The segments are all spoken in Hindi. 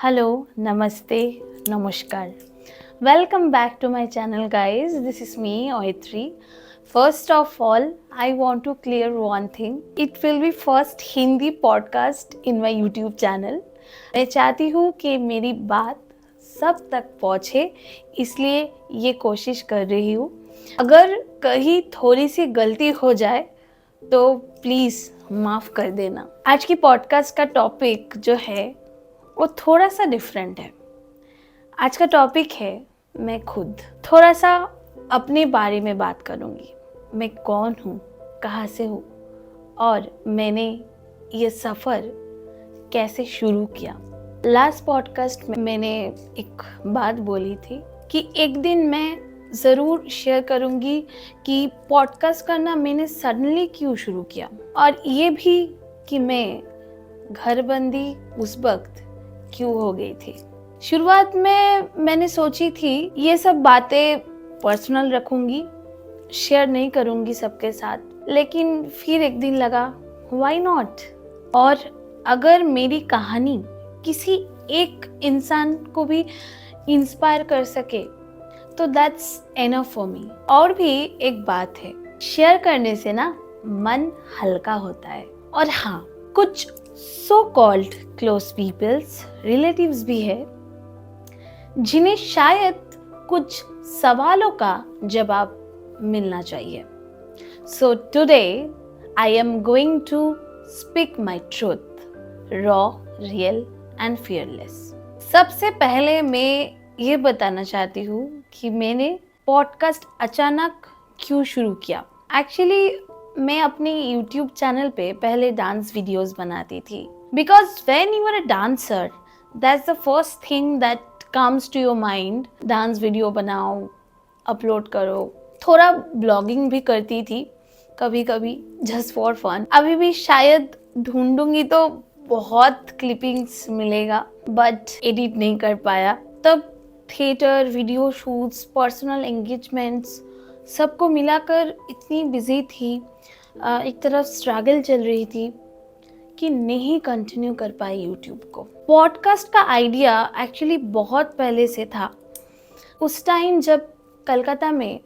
Hello, Namaste, Namaskar. Welcome back to my channel, guys. This is me, Oitri. First of all, I want to clear one thing. It will be first Hindi podcast in my YouTube channel. मैं चाहती हूँ कि मेरी बात सब तक पहुँचे, इसलिए ये कोशिश कर रही हूँ. अगर कहीं थोड़ी सी गलती हो जाए तो प्लीज़ माफ़ कर देना. आज की पॉडकास्ट का टॉपिक जो है वो थोड़ा सा डिफरेंट है. आज का टॉपिक है मैं खुद. थोड़ा सा अपने बारे में बात करूँगी. मैं कौन हूँ, कहाँ से हूँ और मैंने ये सफ़र कैसे शुरू किया. लास्ट पॉडकास्ट में मैंने एक बात बोली थी कि एक दिन मैं ज़रूर शेयर करूँगी कि पॉडकास्ट करना मैंने सडनली क्यों शुरू किया, और ये भी कि मैं घरबंदी उस वक्त क्यों हो गई थी. शुरुआत में मैंने सोची थी ये सब बातें पर्सनल रखूंगी, शेयर नहीं करूंगी सबके साथ, लेकिन फिर एक दिन लगा व्हाई नॉट. और अगर मेरी कहानी किसी एक इंसान को भी इंस्पायर कर सके तो दैट्स एनफ फॉर मी. और भी एक बात है, शेयर करने से ना मन हल्का होता है. और हाँ, कुछ so called close peoples, relatives भी है जिन्हें शायद कुछ सवालों का जवाब मिलना चाहिए. So today I am going to speak my truth, raw, real and fearless. सबसे पहले मैं ये बताना चाहती हूँ कि मैंने पॉडकास्ट अचानक क्यों शुरू किया. एक्चुअली मैं अपने YouTube चैनल पे पहले डांस वीडियोस बनाती थी. Because when you are a dancer, that's the first thing that comes to your mind. Dance video बनाओ, अपलोड करो. थोड़ा ब्लॉगिंग भी करती थी कभी कभी, जस्ट फॉर फन. अभी भी शायद ढूंढूंगी तो बहुत क्लिपिंग्स मिलेगा, बट एडिट नहीं कर पाया. तब theatre, video shoots, personal engagements सबको मिलाकर इतनी बिजी थी. एक तरफ स्ट्रगल चल रही थी कि नहीं कंटिन्यू कर पाई यूट्यूब को. पॉडकास्ट का आइडिया एक्चुअली बहुत पहले से था. उस टाइम जब कलकत्ता में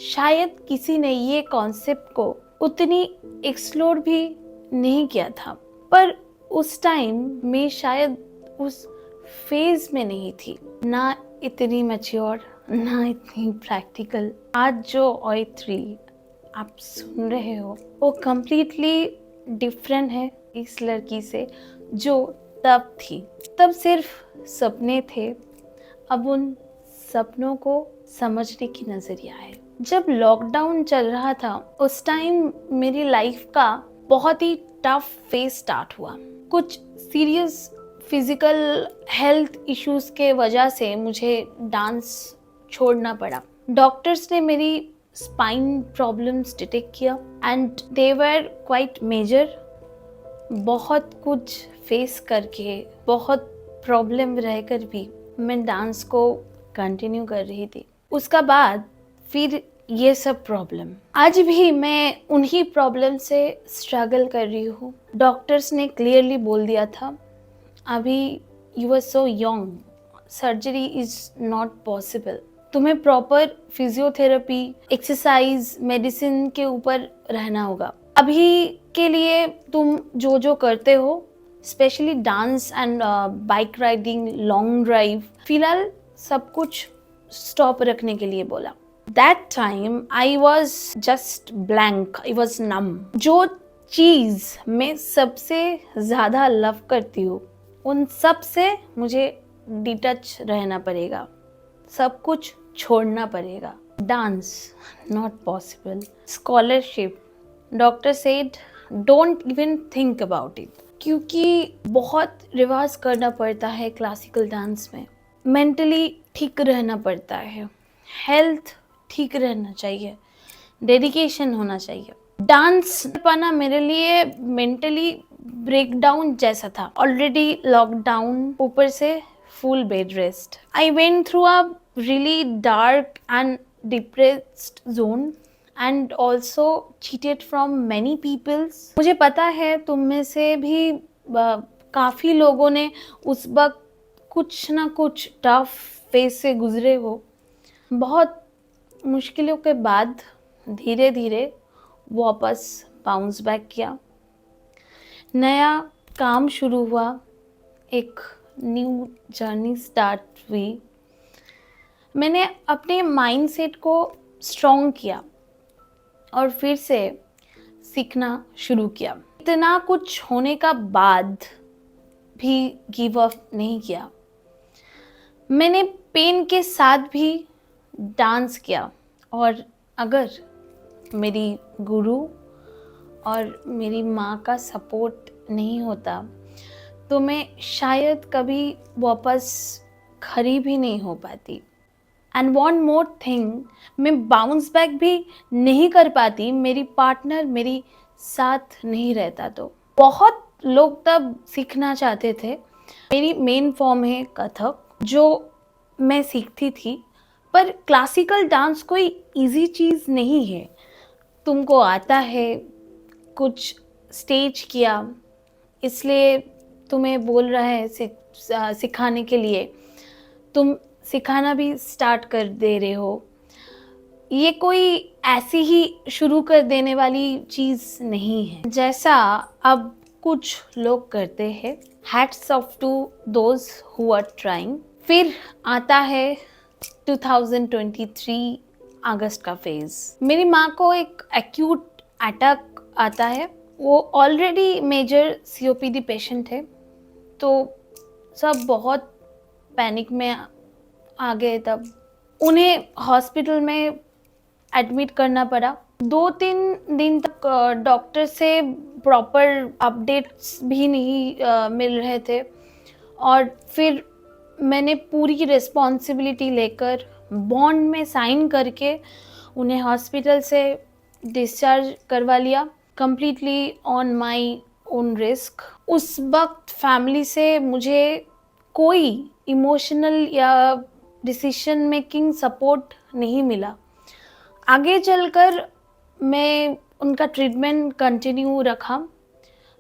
शायद किसी ने ये कॉन्सेप्ट को उतनी एक्सप्लोर भी नहीं किया था. पर उस टाइम मैं शायद उस फेज में नहीं थी, ना इतनी मैच्योर, ना इतनी प्रैक्टिकल. आज जो ओई3 आप सुन रहे हो वो कम्प्लीटली डिफरेंट है इस लड़की से जो तब थी. तब सिर्फ सपने थे, अब उन सपनों को समझने की नज़रिया है. जब लॉकडाउन चल रहा था उस टाइम मेरी लाइफ का बहुत ही टफ फेज स्टार्ट हुआ. कुछ सीरियस फिजिकल हेल्थ इश्यूज के वजह से मुझे डांस छोड़ना पड़ा. डॉक्टर्स ने मेरी स्पाइन प्रॉब्लम्स डिटेक्ट किया and they were quite major. बहुत कुछ फेस करके, बहुत प्रॉब्लम रहकर भी मैं डांस को कंटिन्यू कर रही थी. उसका बाद फिर ये सब प्रॉब्लम. आज भी मैं उन्हीं प्रॉब्लम से स्ट्रगल कर रही हूँ. डॉक्टर्स ने क्लियरली बोल दिया था अभी you are so young, surgery is not possible. तुम्हें प्रॉपर फिजियोथेरेपी, एक्सरसाइज, मेडिसिन के ऊपर रहना होगा. अभी के लिए तुम जो जो करते हो, specially dance and bike riding, long drive, फिलहाल सब कुछ स्टॉप रखने के लिए बोला. That time I was just blank, I was numb. जो चीज़ मैं सबसे ज़्यादा लव करती हूँ उन सब से मुझे डिटच रहना पड़ेगा, सब कुछ छोड़ना पड़ेगा. Dance not possible. Scholarship, doctor said don't even think about it, क्योंकि बहुत रिवाज करना पड़ता है क्लासिकल डांस में. मेंटली ठीक रहना पड़ता है, हेल्थ ठीक रहना चाहिए, डेडिकेशन होना चाहिए. डांस पाना मेरे लिए मेंटली ब्रेकडाउन जैसा था. ऑलरेडी लॉकडाउन, ऊपर से full bed rest. I went through a really dark and depressed zone and also cheated from many people. मुझे पता है तुम में से भी काफ़ी लोगों ने उस वक्त कुछ ना कुछ टफ फेज से गुजरे हो, बहुत मुश्किलों के बाद धीरे धीरे वापस बाउंस बैक किया, नया काम शुरू हुआ, एक न्यू जर्नी स्टार्ट हुई। मैंने अपने माइंडसेट को स्ट्रॉन्ग किया और फिर से सीखना शुरू किया। इतना कुछ होने का बाद भी गिव अप नहीं किया। मैंने पेन के साथ भी डांस किया, और अगर मेरी गुरु और मेरी माँ का सपोर्ट नहीं होता तो मैं शायद कभी वापस खड़ी भी नहीं हो पाती। एंड वन मोर थिंग, मैं बाउंस बैक भी नहीं कर पाती, मेरी पार्टनर मेरी साथ नहीं रहता। तो बहुत लोग तब सीखना चाहते थे। मेरी मेन फॉर्म है कथक, जो मैं सीखती थी, पर क्लासिकल डांस कोई इजी चीज़ नहीं है। तुमको आता है, कुछ स्टेज किया, इसलिए तुम्हें बोल रहा है सिखाने के लिए, तुम सिखाना भी स्टार्ट कर दे रहे हो। ये कोई ऐसी ही शुरू कर देने वाली चीज़ नहीं है जैसा अब कुछ लोग करते हैं। Hats off to those who are trying. फिर आता है 2023 अगस्त का फेज। मेरी माँ को एक एक्यूट अटैक आता है। वो ऑलरेडी मेजर COPD पेशेंट है, तो सब बहुत पैनिक में आ गए। तब उन्हें हॉस्पिटल में एडमिट करना पड़ा। 2-3 दिन तक डॉक्टर से प्रॉपर अपडेट्स भी नहीं मिल रहे थे, और फिर मैंने पूरी रिस्पॉन्सिबिलिटी लेकर बॉन्ड में साइन करके उन्हें हॉस्पिटल से डिस्चार्ज करवा लिया, completely on my own risk. उस वक्त फैमिली से मुझे कोई इमोशनल या डिसीजन मेकिंग सपोर्ट नहीं मिला। आगे चलकर मैं उनका ट्रीटमेंट कंटिन्यू रखा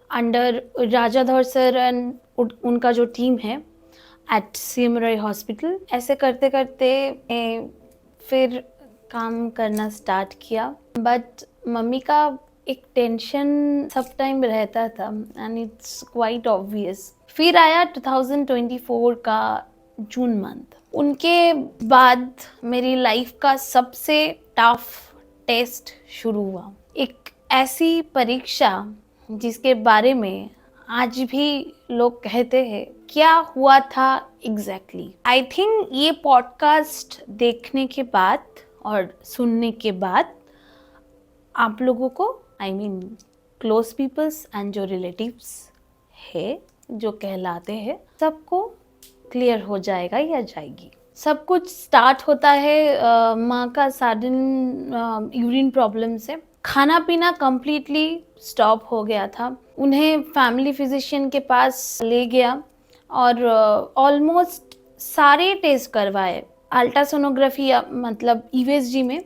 अंडर राजाधर सर एंड उनका जो टीम है एट CMRI हॉस्पिटल। ऐसे करते करते मैं फिर काम करना स्टार्ट किया, बट मम्मी का एक टेंशन सब टाइम रहता था एंड इट्स क्वाइट ऑब्वियस। फिर आया 2024 का जून मंथ। उनके बाद मेरी लाइफ का सबसे टफ टेस्ट शुरू हुआ, एक ऐसी परीक्षा जिसके बारे में आज भी लोग कहते हैं क्या हुआ था एग्जैक्टली। आई थिंक ये पॉडकास्ट देखने के बाद और सुनने के बाद आप लोगों को, I mean close peoples and जो रिलेटिव्स है, जो कहलाते हैं, सबको क्लियर हो जाएगा या जाएगी। सब कुछ स्टार्ट होता है माँ का सडन यूरिन प्रॉब्लम से। खाना पीना कम्प्लीटली स्टॉप हो गया था। उन्हें फैमिली फिजिशियन के पास ले गया और ऑलमोस्ट सारे टेस्ट करवाए। अल्ट्रासोनोग्राफी मतलब EVSG में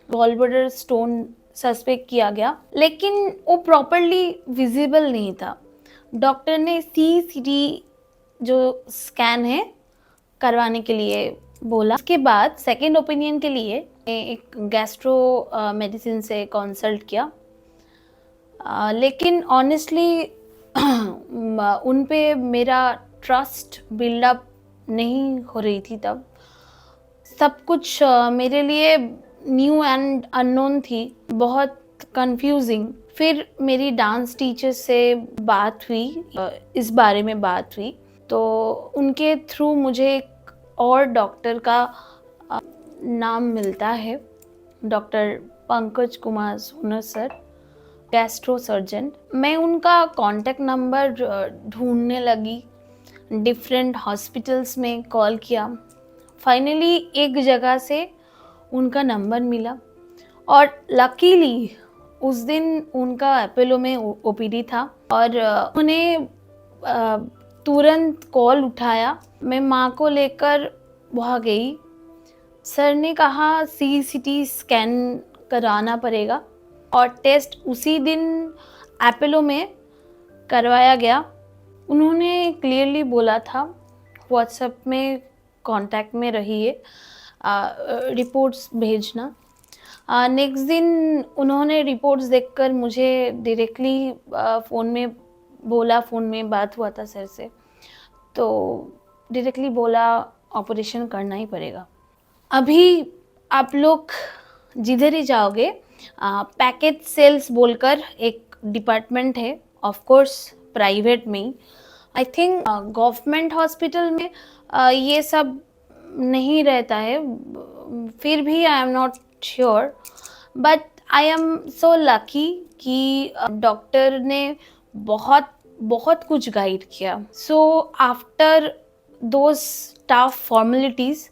गॉलब्लैडर स्टोन सस्पेक्ट किया गया, लेकिन वो प्रॉपरली विजिबल नहीं था। डॉक्टर ने CCT जो स्कैन है करवाने के लिए बोला। उसके बाद सेकेंड ओपिनियन के लिए एक गैस्ट्रो मेडिसिन से कंसल्ट किया, लेकिन ऑनेस्टली उन पे मेरा ट्रस्ट बिल्डअप नहीं हो रही थी। तब सब कुछ मेरे लिए न्यू एंड अननोन थी, बहुत कंफ्यूजिंग। फिर मेरी डांस टीचर से बात हुई, इस बारे में बात हुई, तो उनके थ्रू मुझे एक और डॉक्टर का नाम मिलता है, डॉक्टर पंकज कुमार सोनर सर, गैस्ट्रो सर्जन। मैं उनका कॉन्टैक्ट नंबर ढूंढने लगी, डिफरेंट हॉस्पिटल्स में कॉल किया। फाइनली एक जगह से उनका नंबर मिला, और लकीली उस दिन उनका अपोलो में OPD था, और उन्हें तुरंत कॉल उठाया। मैं माँ को लेकर वहाँ गई। सर ने कहा CCT स्कैन कराना पड़ेगा, और टेस्ट उसी दिन अपोलो में करवाया गया। उन्होंने क्लियरली बोला था व्हाट्सएप में कांटेक्ट में रहिए, रिपोर्ट्स भेजना। नेक्स्ट दिन उन्होंने रिपोर्ट्स देखकर मुझे डायरेक्टली फ़ोन में बोला, फ़ोन में बात हुआ था सर से, तो डायरेक्टली बोला ऑपरेशन करना ही पड़ेगा। अभी आप लोग जिधर ही जाओगे, पैकेज सेल्स बोलकर एक डिपार्टमेंट है, ऑफ कोर्स प्राइवेट में ही। आई थिंक गवर्नमेंट हॉस्पिटल में ये सब नहीं रहता है, फिर भी I am not sure, but I am so lucky कि डॉक्टर ने बहुत बहुत कुछ गाइड किया। So after those staff formalities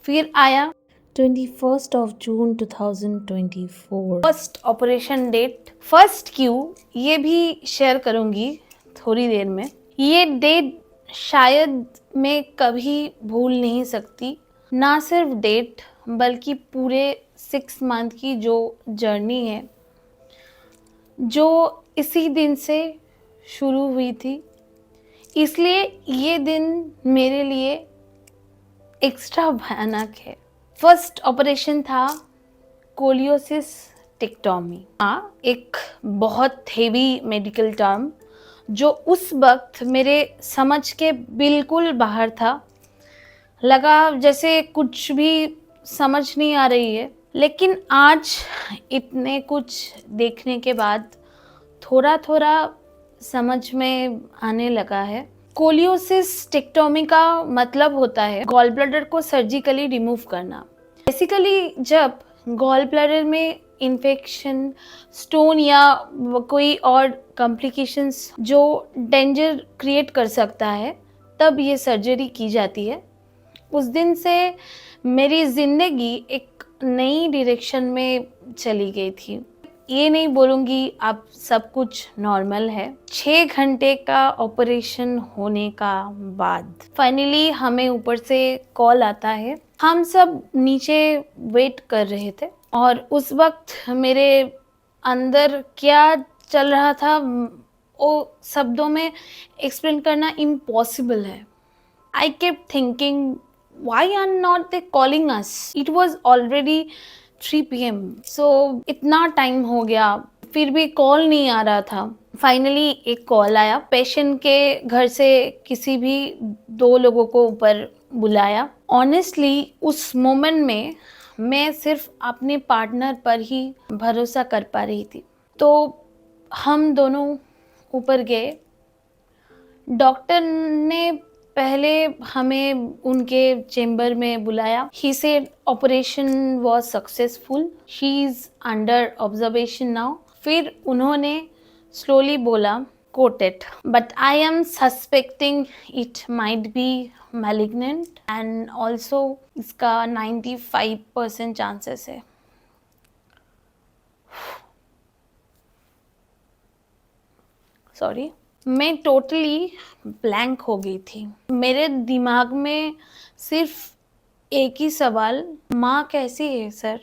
फिर आया 21st of June 2024, first operation date. First क्यों, ये भी शेयर करूँगी थोड़ी देर में। ये डेट शायद मैं कभी भूल नहीं सकती, ना सिर्फ डेट बल्कि पूरे 6 मंथ की जो जर्नी है, जो इसी दिन से शुरू हुई थी। इसलिए ये दिन मेरे लिए एक्स्ट्रा भयानक है। फर्स्ट ऑपरेशन था कोलियोसिस्टेक्टोमी। एक बहुत हेवी मेडिकल टर्म जो उस वक्त मेरे समझ के बिल्कुल बाहर था। लगा जैसे कुछ भी समझ नहीं आ रही है, लेकिन आज इतने कुछ देखने के बाद थोड़ा थोड़ा समझ में आने लगा है। कोलियोसिस्टेक्टोमी का मतलब होता है गॉल ब्लैडर को सर्जिकली रिमूव करना। बेसिकली जब गॉल ब्लैडर में इन्फेक्शन, स्टोन या कोई और कॉम्प्लिकेशंस जो डेंजर क्रिएट कर सकता है, तब ये सर्जरी की जाती है। उस दिन से मेरी ज़िंदगी एक नई डायरेक्शन में चली गई थी। ये नहीं बोलूँगी अब सब कुछ नॉर्मल है। 6 घंटे का ऑपरेशन होने का बाद फाइनली हमें ऊपर से कॉल आता है। हम सब नीचे वेट कर रहे थे और उस वक्त मेरे अंदर क्या चल रहा था वो शब्दों में एक्सप्लेन करना इम्पॉसिबल है। I kept thinking, why are not they calling us? It was already 3 PM. So इतना टाइम हो गया, फिर भी कॉल नहीं आ रहा था। फाइनली एक कॉल आया, पेशेंट के घर से किसी भी 2 लोगों को ऊपर बुलाया। ऑनेस्टली उस मोमेंट में मैं सिर्फ अपने पार्टनर पर ही भरोसा कर पा रही थी। तो हम दोनों ऊपर गए। डॉक्टर ने पहले हमें उनके चेम्बर में बुलाया। He said operation was successful, she is under observation now. फिर उन्होंने स्लोली बोला coated, but I M suspecting it might be malignant and also इसका 95% चांसेस है। सॉरी, मैं टोटली ब्लैंक हो गई थी। मेरे दिमाग में सिर्फ एक ही सवाल, माँ कैसी है सर?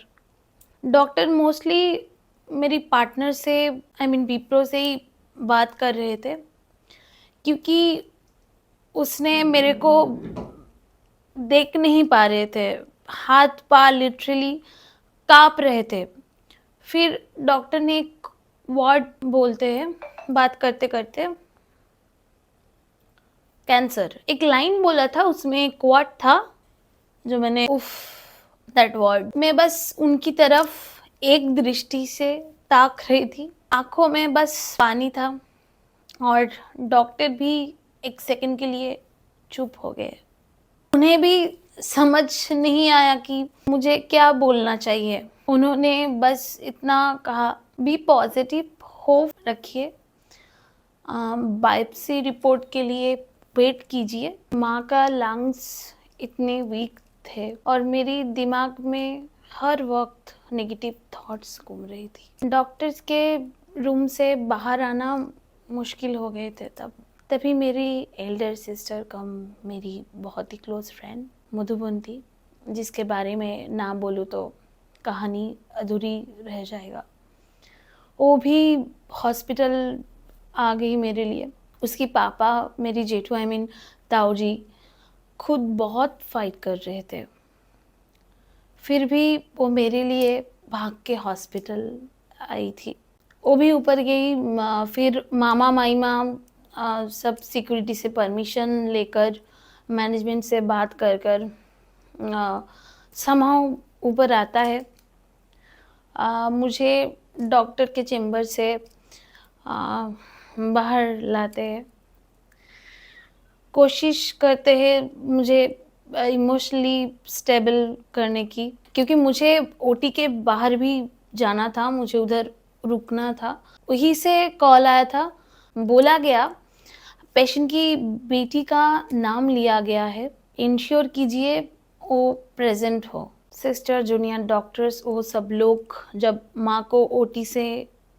डॉक्टर मोस्टली मेरी पार्टनर से विप्रो से ही बात कर रहे थे, क्योंकि उसने मेरे को देख नहीं पा रहे थे, हाथ पाँव लिटरली काँप रहे थे। फिर डॉक्टर ने एक वर्ड बोलते हैं बात करते करते, कैंसर, एक लाइन बोला था, उसमें एक वर्ड था जो मैंने दैट वर्ड, मैं बस उनकी तरफ एक दृष्टि से ताक रही थी। आंखों में बस पानी था और डॉक्टर भी एक सेकंड के लिए चुप हो गए। उन्हें भी समझ नहीं आया कि मुझे क्या बोलना चाहिए। उन्होंने बस इतना कहा, बी पॉजिटिव, होप रखिए, बायोप्सी रिपोर्ट के लिए वेट कीजिए। माँ का लंग्स इतने वीक थे और मेरी दिमाग में हर वक्त नेगेटिव थॉट्स घूम रही थी। डॉक्टर्स के रूम से बाहर आना मुश्किल हो गए थे तभी मेरी एल्डर सिस्टर कम मेरी बहुत ही क्लोज फ्रेंड मधुबन थी, जिसके बारे में ना बोलूँ तो कहानी अधूरी रह जाएगा। वो भी हॉस्पिटल आ गई मेरे लिए। उसकी पापा, मेरी जेठू ताऊ जी, खुद बहुत फाइट कर रहे थे, फिर भी वो मेरे लिए भाग के हॉस्पिटल आई थी। वो भी ऊपर गई, फिर मामा माईमा सब सिक्योरिटी से परमिशन लेकर मैनेजमेंट से बात कर कर समहाउ ऊपर आता है। मुझे डॉक्टर के चेम्बर से बाहर लाते हैं, कोशिश करते हैं मुझे इमोशनली स्टेबल करने की, क्योंकि मुझे ओटी के बाहर भी जाना था, मुझे उधर रुकना था। वहीं से कॉल आया था, बोला गया पेशेंट की बेटी का नाम लिया गया है, इंश्योर कीजिए वो प्रेजेंट हो। सिस्टर, जूनियर डॉक्टर्स, वो सब लोग जब माँ को ओटी से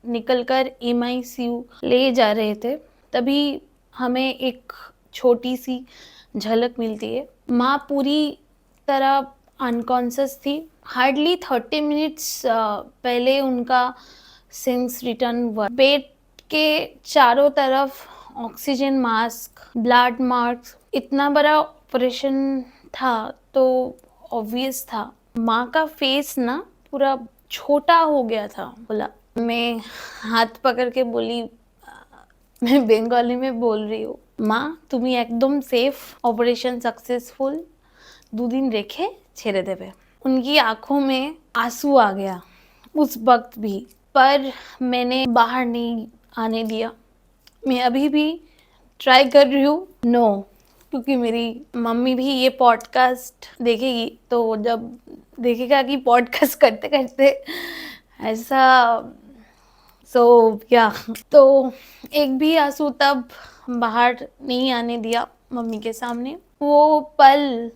निकलकर एमआईसीयू ले जा रहे थे, तभी हमें एक छोटी सी झलक मिलती है। माँ पूरी तरह अनकॉन्शियस थी। हार्डली 30 मिनट्स पहले उनका सेंस रिटर्न हुआ। पेट के चारों तरफ ऑक्सीजन मास्क, ब्लड मार्क्स, इतना बड़ा ऑपरेशन था तो ऑब्वियस था। माँ का फेस ना पूरा छोटा हो गया था। बोला, मैं हाथ पकड़ के बोली, मैं बंगाली में बोल रही हूँ, माँ তুমি একদম सेफ, ऑपरेशन सक्सेसफुल, 2 दिन रेखे ছেড়ে देवे। उनकी आंखों में आंसू आ गया उस वक्त भी, पर मैंने बाहर नहीं आने दिया। मैं अभी भी ट्राई कर रही हूँ नो, क्योंकि मेरी मम्मी भी ये पॉडकास्ट देखेगी, तो जब देखेगा कि पॉडकास्ट करते करते ऐसा या तो एक भी आंसू तब बाहर नहीं आने दिया मम्मी के सामने। वो पल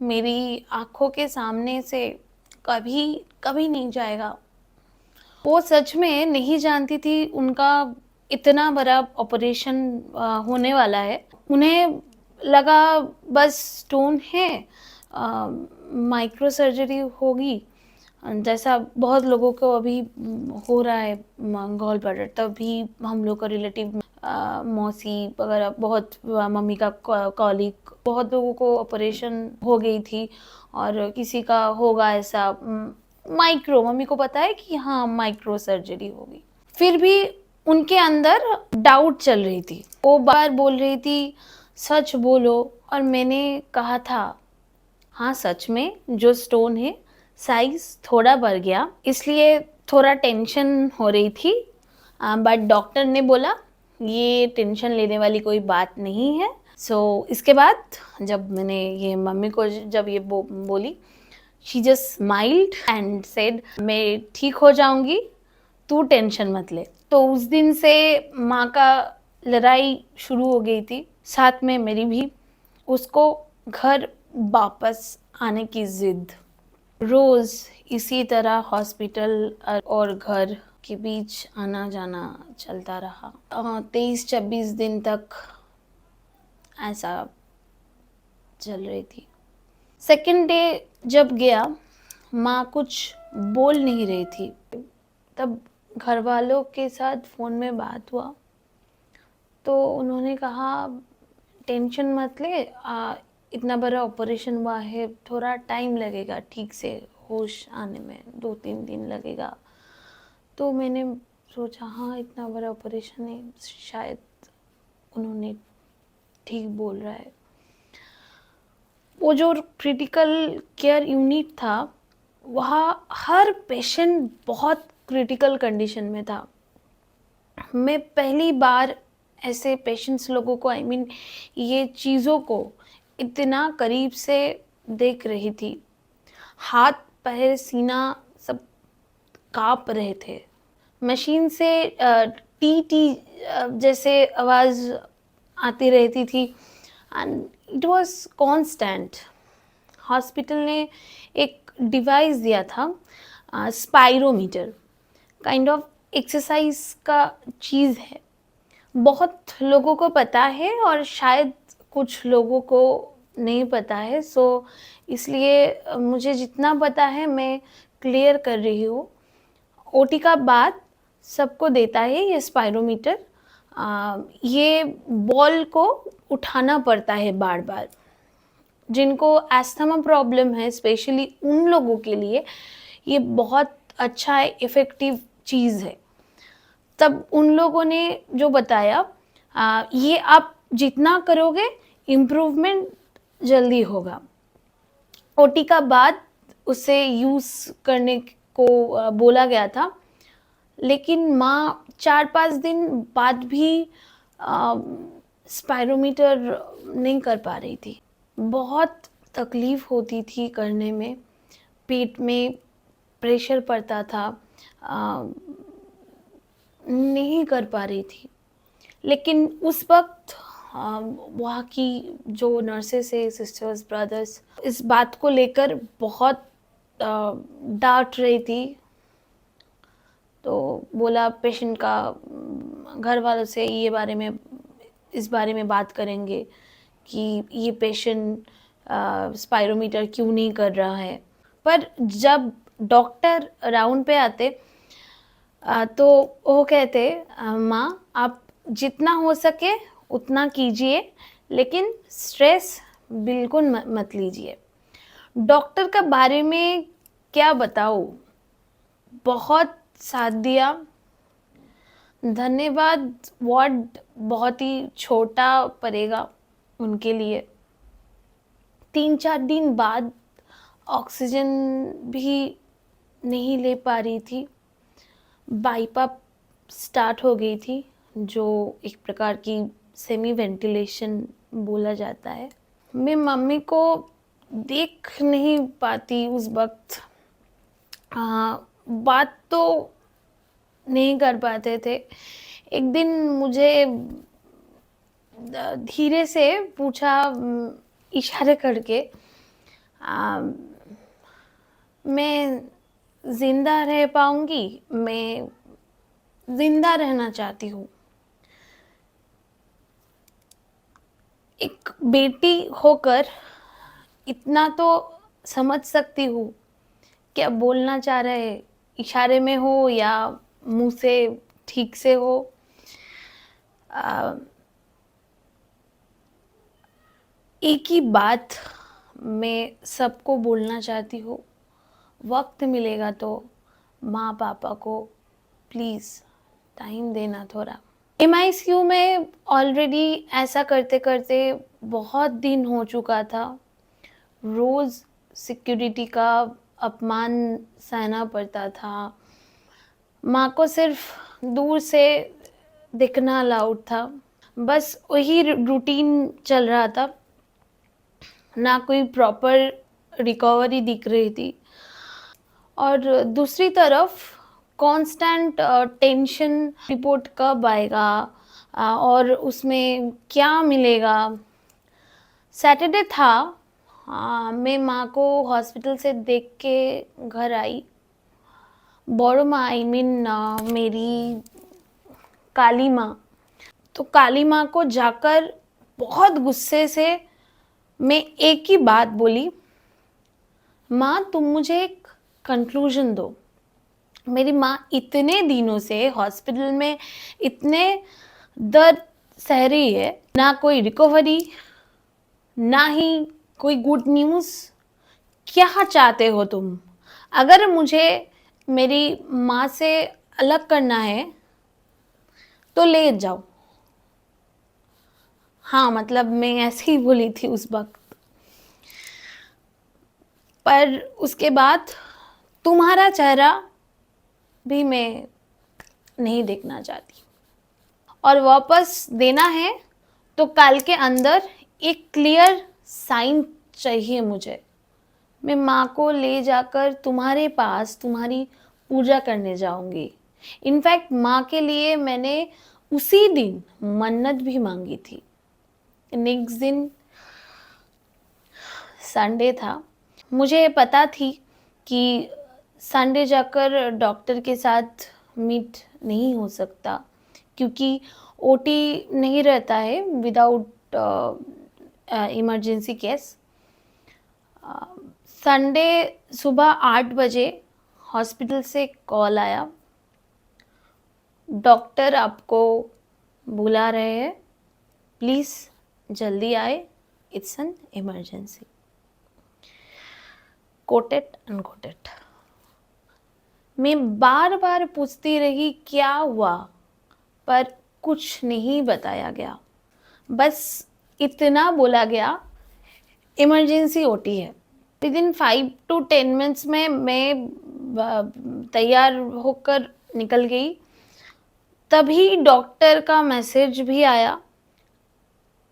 मेरी आंखों के सामने से कभी कभी नहीं जाएगा। वो सच में नहीं जानती थी उनका इतना बड़ा ऑपरेशन होने वाला है। उन्हें लगा बस स्टोन है, माइक्रो सर्जरी होगी, जैसा बहुत लोगों को अभी हो रहा है गॉल ब्लैडर। तभी हम लोग का रिलेटिव, मौसी वगैरह, बहुत मम्मी का कॉलीग, बहुत लोगों को ऑपरेशन हो गई थी और किसी का होगा ऐसा माइक्रो। मम्मी को पता है कि हाँ माइक्रो सर्जरी होगी, फिर भी उनके अंदर डाउट चल रही थी। वो बार बोल रही थी सच बोलो, और मैंने कहा था हाँ सच में जो स्टोन है साइज थोड़ा बढ़ गया, इसलिए थोड़ा टेंशन हो रही थी, बट डॉक्टर ने बोला ये टेंशन लेने वाली कोई बात नहीं है। इसके बाद जब मैंने ये मम्मी को जब ये बोली, she just smiled and said मैं ठीक हो जाऊंगी, तू टेंशन मत ले। तो उस दिन से माँ का लड़ाई शुरू हो गई थी, साथ में मेरी भी। उसको घर वापस आने की जिद। रोज इसी तरह हॉस्पिटल और घर के बीच आना जाना चलता रहा। 23-26 दिन तक ऐसा चल रही थी। सेकेंड डे जब गया, माँ कुछ बोल नहीं रही थी। तब घर वालों के साथ फ़ोन में बात हुआ तो उन्होंने कहा टेंशन मत ले, इतना बड़ा ऑपरेशन हुआ है, थोड़ा टाइम लगेगा ठीक से होश आने में, 2-3 दिन लगेगा। तो मैंने सोचा हाँ इतना बड़ा ऑपरेशन है, शायद उन्होंने ठीक बोल रहा है। वो जो क्रिटिकल केयर यूनिट था, वहाँ हर पेशेंट बहुत क्रिटिकल कंडीशन में था। मैं पहली बार ऐसे पेशेंट्स लोगों को ये चीज़ों को इतना करीब से देख रही थी। हाथ पैर सीना सब काँप रहे थे। मशीन से टी टी जैसे आवाज़ आती रहती थी and it was constant. Hospital ने एक डिवाइस दिया था, स्पाइरोमीटर, काइंड ऑफ एक्सरसाइज का चीज़ है। बहुत लोगों को पता है और शायद कुछ लोगों को नहीं पता है, इसलिए मुझे जितना पता है मैं क्लियर कर रही हूँ। ओटी का बाद सबको देता है ये स्पाइरोमीटर। ये बॉल को उठाना पड़ता है बार बार। जिनको एस्थमा प्रॉब्लम है, स्पेशली उन लोगों के लिए ये बहुत अच्छा इफ़ेक्टिव चीज़ है। तब उन लोगों ने जो बताया, ये आप जितना करोगे इम्प्रूवमेंट जल्दी होगा। ओटी का बाद उसे यूज़ करने को बोला गया था, लेकिन माँ 4-5 दिन बाद भी स्पायरोमीटर नहीं कर पा रही थी। बहुत तकलीफ़ होती थी करने में, पेट में प्रेशर पड़ता था, नहीं कर पा रही थी। लेकिन उस वक़्त वहाँ की जो नर्सेस है, सिस्टर्स, ब्रदर्स, इस बात को लेकर बहुत डाँट रही थी। तो बोला पेशेंट का घर वालों से इस बारे में बात करेंगे कि ये पेशेंट स्पायरोमीटर क्यों नहीं कर रहा है। पर जब डॉक्टर राउंड पे आते, तो वो कहते, माँ आप जितना हो सके उतना कीजिए, लेकिन स्ट्रेस बिल्कुल मत लीजिए। डॉक्टर के बारे में क्या बताऊँ, बहुत साथ दिया। धन्यवाद, वार्ड बहुत ही छोटा पड़ेगा उनके लिए। 3-4 दिन बाद ऑक्सीजन भी नहीं ले पा रही थी। बाईपाप स्टार्ट हो गई थी, जो एक प्रकार की सेमी वेंटिलेशन बोला जाता है। मैं मम्मी को देख नहीं पाती उस वक़्त। बात तो नहीं कर पाते थे। एक दिन मुझे धीरे से पूछा, इशारे करके, मैं ज़िंदा रह पाऊँगी? मैं ज़िंदा रहना चाहती हूँ। एक बेटी होकर इतना तो समझ सकती हूँ, क्या बोलना चाह रहे हैं, इशारे में हो या मुँह से ठीक से हो। एक ही बात मैं सबको बोलना चाहती हूँ, वक़्त मिलेगा तो माँ पापा को प्लीज़ टाइम देना थोड़ा। एमआईसीयू में ऑलरेडी ऐसा करते-करते बहुत दिन हो चुका था। रोज़ सिक्योरिटी का अपमान सहना पड़ता था। माँ को सिर्फ़ दूर से दिखना अलाउड था। बस वही रूटीन चल रहा था। ना कोई प्रॉपर रिकवरी दिख रही थी। और दूसरी तरफ कांस्टेंट टेंशन, रिपोर्ट कब आएगा और उसमें क्या मिलेगा। सैटरडे था, मैं माँ को हॉस्पिटल से देख के घर आई। बड़ो माँ, आई मीन मेरी काली माँ। तो काली माँ को जाकर बहुत गुस्से से मैं एक ही बात बोली, माँ तुम मुझे एक कंक्लूजन दो। मेरी माँ इतने दिनों से हॉस्पिटल में इतने दर्द सह रही है, ना कोई रिकवरी, ना ही कोई गुड न्यूज़। क्या चाहते हो तुम? अगर मुझे मेरी माँ से अलग करना है तो ले जाओ। हाँ, मतलब मैं ऐसे ही बोली थी उस वक्त। पर उसके बाद तुम्हारा चेहरा भी मैं नहीं देखना चाहती, और वापस देना है तो कल के अंदर एक क्लियर साइन चाहिए मुझे। मैं माँ को ले जाकर तुम्हारे पास तुम्हारी पूजा करने जाऊंगी। इनफैक्ट माँ के लिए मैंने उसी दिन मन्नत भी मांगी थी। नेक्स्ट दिन संडे था। मुझे पता थी कि संडे जाकर डॉक्टर के साथ मीट नहीं हो सकता, क्योंकि ओटी नहीं रहता है विदाउट इमरजेंसी केस। संडे सुबह 8 बजे हॉस्पिटल से कॉल आया, डॉक्टर आपको बुला रहे हैं, प्लीज़ जल्दी आए, it's an emergency. Coated uncoated. मैं बार बार पूछती रही क्या हुआ, पर कुछ नहीं बताया गया। बस इतना बोला गया इमरजेंसी ओटी है। विद इन 5 to 10 मिनट्स में मैं तैयार होकर निकल गई। तभी डॉक्टर का मैसेज भी आया,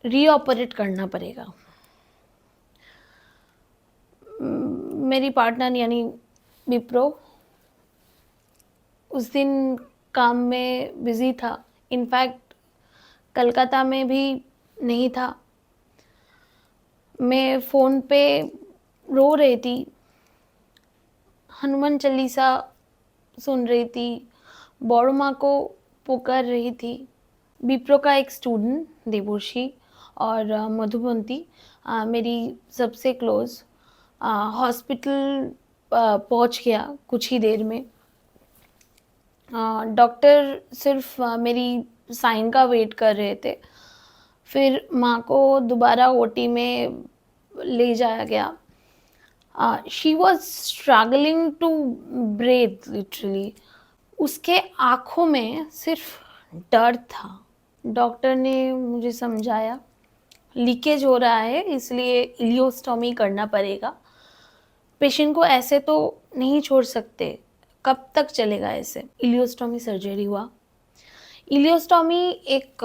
रीऑपरेट करना पड़ेगा। मेरी पार्टनर यानी विप्रो उस दिन काम में बिजी था। इनफैक्ट कलकत्ता में भी नहीं था। मैं फ़ोन पे रो रही थी, हनुमान चालीसा सुन रही थी, बड़ो माँ को पुकार रही थी। विप्रो का एक स्टूडेंट देवोशी और मधुबंती मेरी सबसे क्लोज हॉस्पिटल पहुंच गया कुछ ही देर में। डॉक्टर सिर्फ मेरी साइन का वेट कर रहे थे। फिर माँ को दोबारा ओटी में ले जाया गया। She was struggling to breathe literally. उसके आँखों में सिर्फ डर था। डॉक्टर ने मुझे समझाया लीकेज हो रहा है, इसलिए इलियोस्टॉमी करना पड़ेगा। पेशेंट को ऐसे तो नहीं छोड़ सकते, कब तक चलेगा ऐसे। इलियोस्टॉमी सर्जरी हुआ। इलियोस्टॉमी एक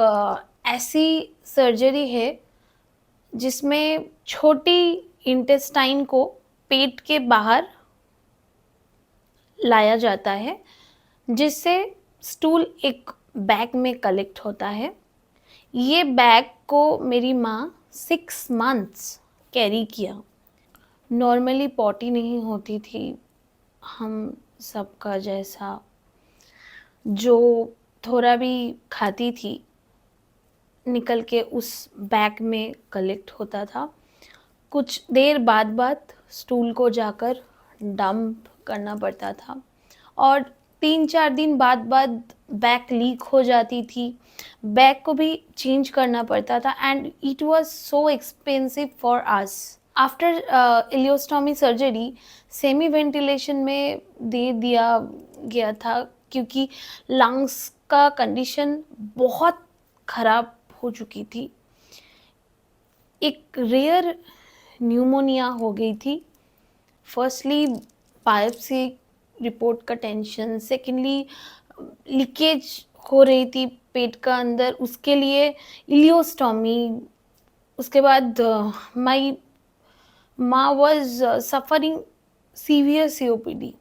ऐसी सर्जरी है जिसमें छोटी इंटेस्टाइन को पेट के बाहर लाया जाता है, जिससे स्टूल एक बैग में कलेक्ट होता है। ये बैग को मेरी माँ 6 मंथ्स कैरी किया। नॉर्मली पॉटी नहीं होती थी हम सबका जैसा, जो थोड़ा भी खाती थी निकल के उस बैग में कलेक्ट होता था। कुछ देर बाद स्टूल को जाकर डंप करना पड़ता था और 3-4 दिन बाद बैग लीक हो जाती थी। बैग को भी चेंज करना पड़ता था and it was so expensive for us. After ileostomy surgery semi ventilation में दे दिया गया था क्योंकि लंग्स का कंडीशन बहुत ख़राब हो चुकी थी। एक रेयर न्यूमोनिया हो गई थी। फर्स्टली बायोप्सी रिपोर्ट का टेंशन, सेकेंडली लीकेज हो रही थी पेट का अंदर, उसके लिए इलियोस्टॉमी। उसके बाद माई माँ was suffering severe COPD।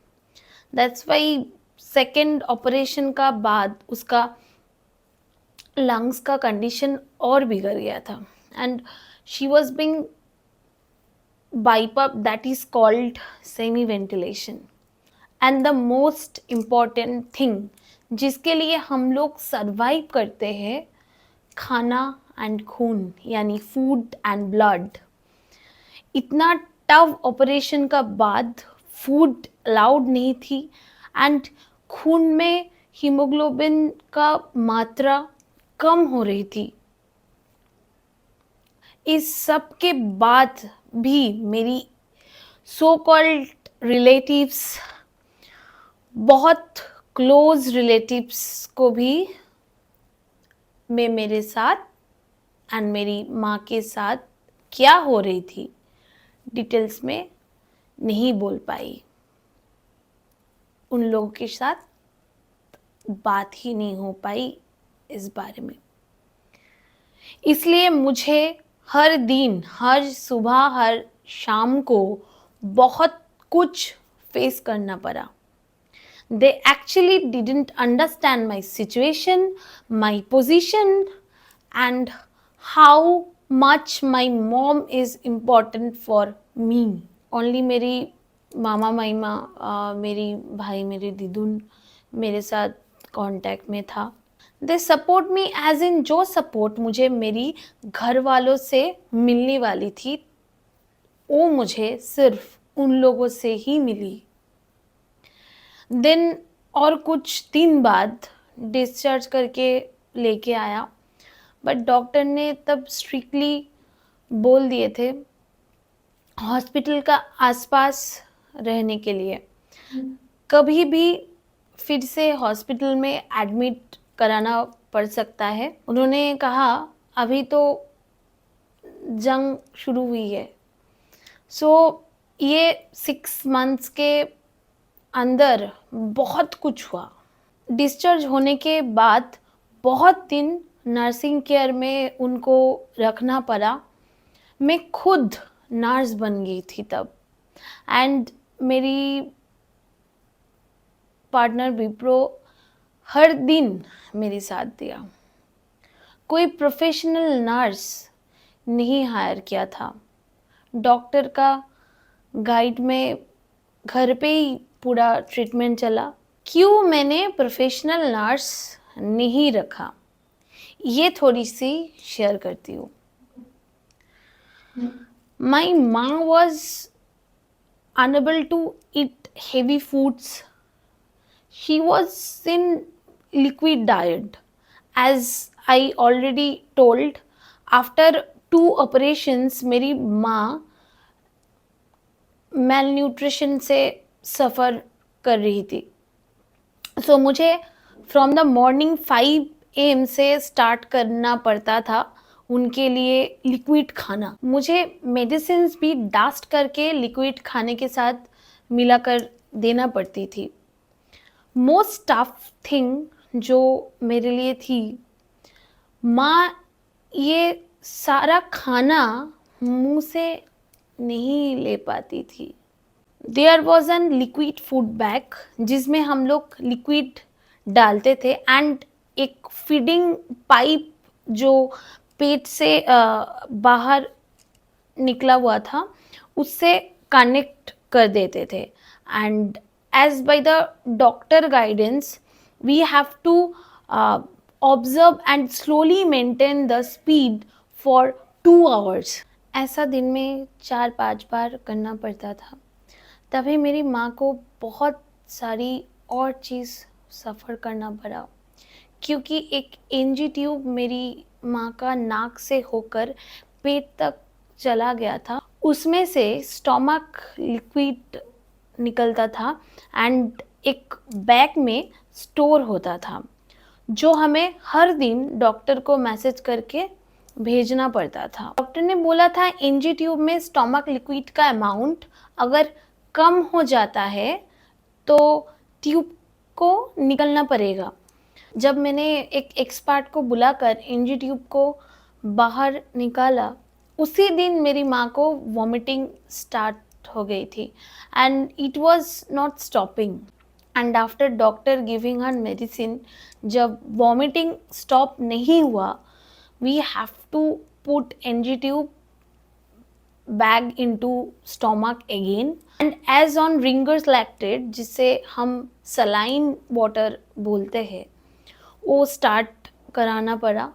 That's why second operation का बाद उसका लंग्स का कंडीशन और बिगड़ गया था and she was being BiPAP, that is called semi ventilation. And the most important thing जिसके लिए हम लोग सर्वाइव करते हैं, खाना एंड खून यानी फूड एंड ब्लड। इतना टफ ऑपरेशन का बाद फूड अलाउड नहीं थी एंड खून में हीमोग्लोबिन का मात्रा कम हो रही थी। इस सब के बाद भी मेरी सो कॉल्ड रिलेटिव्स, बहुत क्लोज रिलेटिव्स को भी मैं मेरे साथ एंड मेरी माँ के साथ क्या हो रही थी डिटेल्स में नहीं बोल पाई। उन लोगों के साथ बात ही नहीं हो पाई इस बारे में। इसलिए मुझे हर दिन, हर सुबह, हर शाम को बहुत कुछ फेस करना पड़ा। They actually didn't understand my situation, my position and how much my mom is important for me. Only मेरी मामा माइमा, मेरी भाई, मेरी दीदुन मेरे साथ कांटेक्ट में था। They support me as in जो सपोर्ट मुझे मेरी घर वालों से मिलने वाली थी वो मुझे सिर्फ उन लोगों से ही मिली। देन और कुछ दिन बाद डिस्चार्ज करके लेके आया, बट डॉक्टर ने तब स्ट्रिक्टली बोल दिए थे हॉस्पिटल का आसपास रहने के लिए। कभी भी फिर से हॉस्पिटल में एडमिट कराना पड़ सकता है। उन्होंने कहा अभी तो जंग शुरू हुई है। सो ये 6 मंथ्स के अंदर बहुत कुछ हुआ। डिस्चार्ज होने के बाद बहुत दिन नर्सिंग केयर में उनको रखना पड़ा। मैं खुद नर्स बन गई थी तब। एंड मेरी पार्टनर विप्रो हर दिन मेरे साथ दिया। कोई प्रोफेशनल नर्स नहीं हायर किया था। डॉक्टर का गाइड में घर पे ही पूरा ट्रीटमेंट चला। क्यों मैंने प्रोफेशनल नर्स नहीं रखा, ये थोड़ी सी शेयर करती हूँ। माई माँ was unable to eat heavy foods. She was in liquid diet. As I already told, after 2 operations मेरी माँ malnutrition से सफ़र कर रही थी। सो मुझे फ्रॉम द मॉर्निंग 5 AM से स्टार्ट करना पड़ता था उनके लिए लिक्विड खाना। मुझे मेडिसिन्स भी डास्ट करके लिक्विड खाने के साथ मिलाकर देना पड़ती थी। मोस्ट टफ थिंग जो मेरे लिए थी, माँ ये सारा खाना मुंह से नहीं ले पाती थी। There was an liquid food bag जिसमें हम लोग लिक्विड डालते थे एंड एक फीडिंग पाइप जो पेट से बाहर निकला हुआ था उससे कनेक्ट कर देते थे। And as by the doctor guidance we have to observe and slowly maintain the speed for 2 hours। ऐसा दिन में 4-5 बार करना पड़ता था। तभी मेरी माँ को बहुत सारी और चीज़ सफ़र करना पड़ा, क्योंकि एक एनजी ट्यूब मेरी माँ का नाक से होकर पेट तक चला गया था। उसमें से स्टोमक लिक्विड निकलता था एंड एक बैग में स्टोर होता था जो हमें हर दिन डॉक्टर को मैसेज करके भेजना पड़ता था। डॉक्टर ने बोला था एनजी ट्यूब में स्टोमक लिक्विड का अमाउंट अगर कम हो जाता है तो ट्यूब को निकलना पड़ेगा। जब मैंने एक एक्सपर्ट को बुलाकर एनजी ट्यूब को बाहर निकाला, उसी दिन मेरी माँ को वॉमिटिंग स्टार्ट हो गई थी and it was not stopping. And after doctor giving her medicine, जब वॉमिटिंग स्टॉप नहीं हुआ, we have to put NG tube bag into stomach again and as on Ringer's lactate, जिसे हम सलाइन वाटर बोलते हैं, वो स्टार्ट कराना पड़ा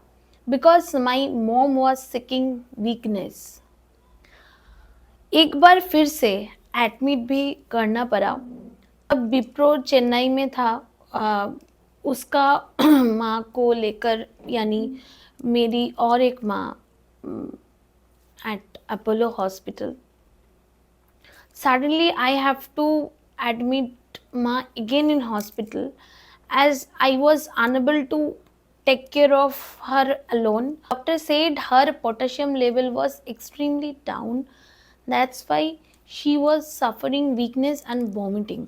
because my mom was seeking weakness. एक बार फिर से एडमिट भी करना पड़ा। अब विप्रो चेन्नई में था, उसका माँ को लेकर, यानी मेरी और एक माँ at Apollo Hospital. Suddenly I have to admit Ma again in hospital as I was unable to take care of her alone. Doctor said her potassium level was extremely down. That's why she was suffering weakness and vomiting.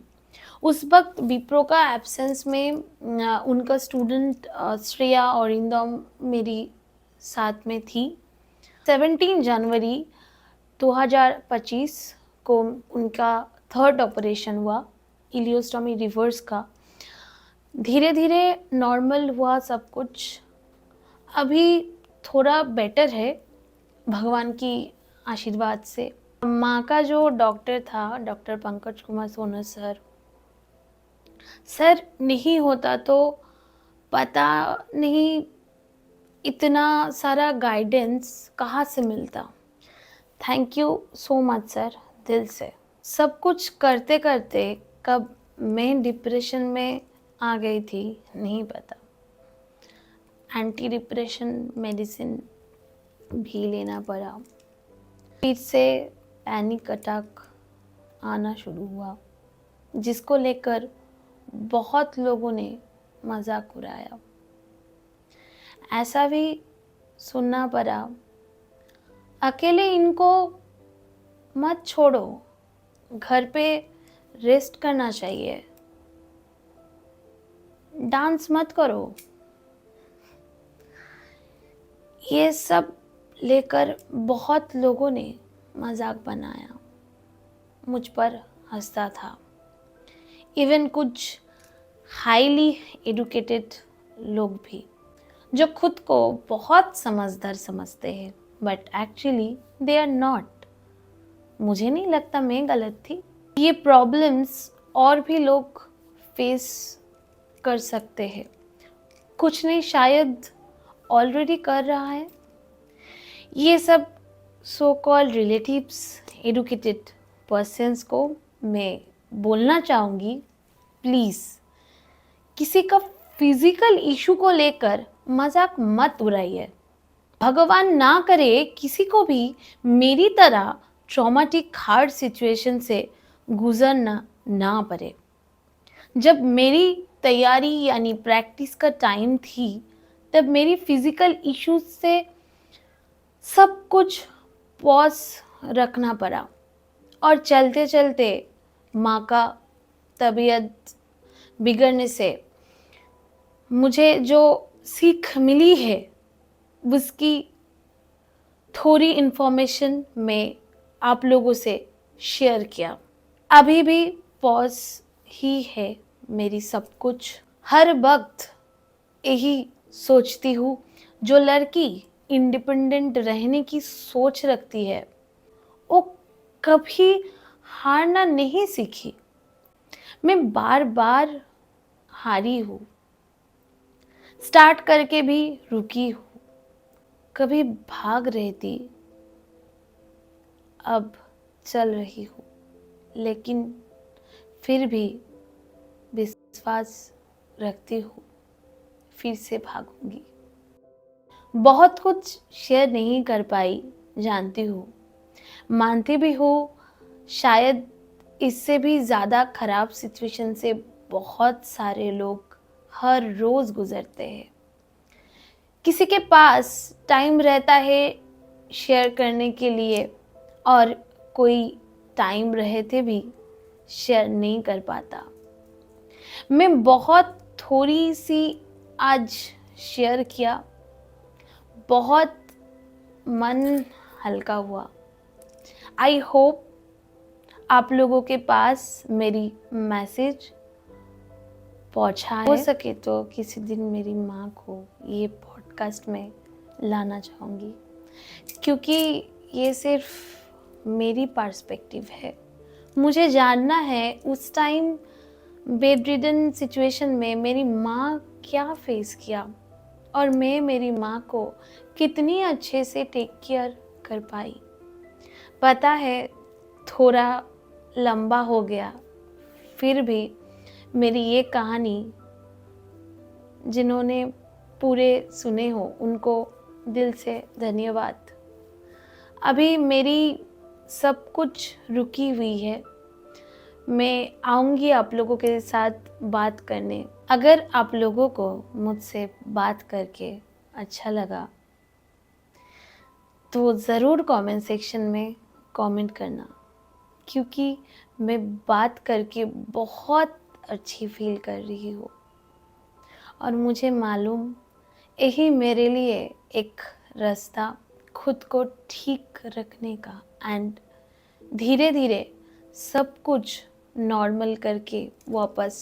उस वक्त विप्रो का एब्सेंस में उनका स्टूडेंट श्रेया और इंदम मेरी साथ में थी। 17 जनवरी 2025 को उनका 3rd ऑपरेशन हुआ, इलियोस्टोमी रिवर्स का। धीरे धीरे नॉर्मल हुआ सब कुछ। अभी थोड़ा बेटर है भगवान की आशीर्वाद से। माँ का जो डॉक्टर था, डॉक्टर पंकज कुमार सोनर सर नहीं होता तो पता नहीं इतना सारा गाइडेंस कहाँ से मिलता। Thank you so much sir, दिल से। सब कुछ करते करते कब मैं डिप्रेशन में आ गई थी नहीं पता। एंटी डिप्रेशन मेडिसिन भी लेना पड़ा। फिर से पैनिक अटैक आना शुरू हुआ, जिसको लेकर बहुत लोगों ने मजाक उड़ाया। ऐसा भी सुनना पड़ा, अकेले इनको मत छोड़ो, घर पे रेस्ट करना चाहिए, डांस मत करो। ये सब लेकर बहुत लोगों ने मजाक बनाया, मुझ पर हंसता था। इवन कुछ हाईली एडुकेटेड लोग भी, जो खुद को बहुत समझदार समझते हैं, but actually they are not. मुझे नहीं लगता मैं गलत थी। ये प्रॉब्लम्स और भी लोग फेस कर सकते हैं, कुछ नहीं शायद ऑलरेडी कर रहा है। ये सब so called relatives, educated persons को मैं बोलना चाहूँगी, प्लीज़ किसी का फिजिकल इशू को लेकर मजाक मत उड़ाइए। भगवान ना करे किसी को भी मेरी तरह ट्रॉमेटिक हार्ड सिचुएशन से गुजरना ना पड़े। जब मेरी तैयारी यानी प्रैक्टिस का टाइम थी, तब मेरी फिजिकल इश्यूज से सब कुछ पॉज रखना पड़ा और चलते चलते माँ का तबीयत बिगड़ने से मुझे जो सीख मिली है उसकी थोड़ी इन्फॉर्मेशन मैं आप लोगों से शेयर किया। अभी भी पॉज ही है मेरी सब कुछ। हर वक्त यही सोचती हूँ, जो लड़की इंडिपेंडेंट रहने की सोच रखती है वो कभी हारना नहीं सीखी। मैं बार बार हारी हूँ, स्टार्ट करके भी रुकी हूँ, कभी भाग रही थी, अब चल रही हूँ, लेकिन फिर भी विश्वास रखती हूँ फिर से भागूंगी। बहुत कुछ शेयर नहीं कर पाई, जानती हूँ, मानती भी हूँ, शायद इससे भी ज़्यादा खराब सिचुएशन से बहुत सारे लोग हर रोज़ गुजरते हैं। किसी के पास टाइम रहता है शेयर करने के लिए और कोई टाइम रहते भी शेयर नहीं कर पाता। मैं बहुत थोड़ी सी आज शेयर किया, बहुत मन हल्का हुआ। आई होप आप लोगों के पास मेरी मैसेज पहुंचा है। हो सके तो किसी दिन मेरी माँ को ये पॉडकास्ट में लाना चाहूँगी, क्योंकि ये सिर्फ मेरी पर्सपेक्टिव है। मुझे जानना है उस टाइम बेड रिडन सिचुएशन में मेरी माँ क्या फेस किया और मैं मेरी माँ को कितनी अच्छे से टेक केयर कर पाई। पता है थोड़ा लंबा हो गया, फिर भी मेरी ये कहानी जिन्होंने पूरे सुने हो उनको दिल से धन्यवाद। अभी मेरी सब कुछ रुकी हुई है, मैं आऊँगी आप लोगों के साथ बात करने। अगर आप लोगों को मुझसे बात करके अच्छा लगा तो ज़रूर कमेंट सेक्शन में कमेंट करना, क्योंकि मैं बात करके बहुत अच्छी फील कर रही हूँ और मुझे मालूम यही मेरे लिए एक रास्ता खुद को ठीक रखने का एंड धीरे धीरे सब कुछ नॉर्मल करके वापस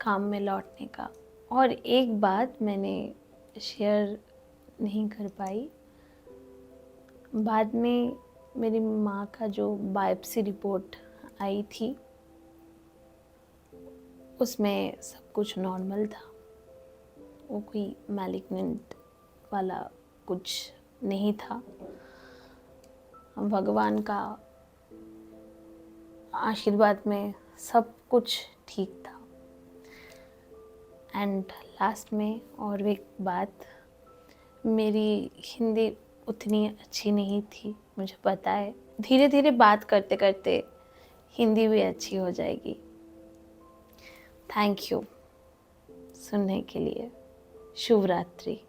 काम में लौटने का। और एक बात मैंने शेयर नहीं कर पाई, बाद में मेरी माँ का जो बायोप्सी रिपोर्ट आई थी उसमें सब कुछ नॉर्मल था, वो कोई मैलिग्नेंट वाला कुछ नहीं था। भगवान का आशीर्वाद में सब कुछ ठीक था। एंड लास्ट में और एक बात, मेरी हिंदी उतनी अच्छी नहीं थी, मुझे पता है। धीरे धीरे बात करते करते हिंदी भी अच्छी हो जाएगी। थैंक यू सुनने के लिए। शुभ रात्रि।